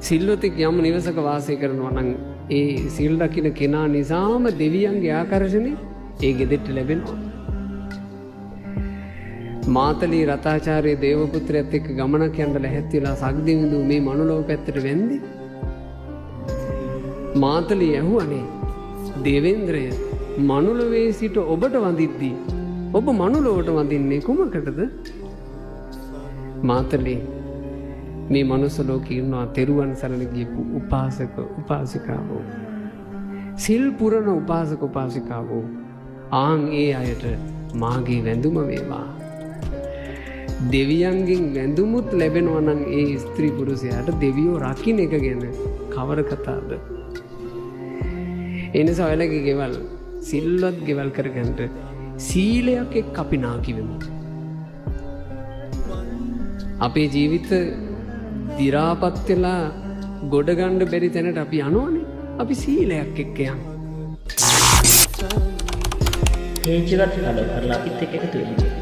සිල්වතෙක් යම් නිවසක වාසය කරනවා නම් ඒ සිල් රකින්න කෙනා නිසාම දෙවියන්ගේ ආකර්ෂණය ඒ ගෙදරට ලැබෙනවා. මාතලී රතාචාර්ය දේවපුත්‍රයත් එක්ක ගමනක් යන්න ලැහැත් වෙලා සක්දිවිඳු මේ මනුලෝක පැත්තට වැන්දේ. මාතලී ඇහුවනේ දේවේන්ද්‍රය මනුලොවේ සිට ඔබට වඳිද්දී ඔබ මනුලොවට වඳින්නේ කුමකටද? මාතලී මේ මනුස්ස ලෝකේ ඉන්නවා තෙරුවන් සරණ ගියපු උපාසක උපාසිකාවෝ. සිල් පුරන උපාසක උපාසිකාවෝ. ආන් ඒ අයට මාගේ වැඳුම වේවා. දෙවියන්ගෙන් වැඳුමුත් ලැබෙනවා නම් ඒ ස්ත්‍රී පුරුෂයාට දෙවියෝ රකින්න එක ගැන කවර කතාවද? ඒ නිසා ඔයාලගේ ගෙවල් සිල්වත් ගෙවල් කරගන්න සීලයක් එක්ක අපි නාකි වෙමු. අපේ ජීවිත දිරාපත් වෙලා ගොඩ ගන්න බැරි තැනට අපි යනවනේ. අපි සීලයක් එක්ක යමු. හේජවත් කඩ කරලා අපිත් එක්ක එකතු වෙනවා.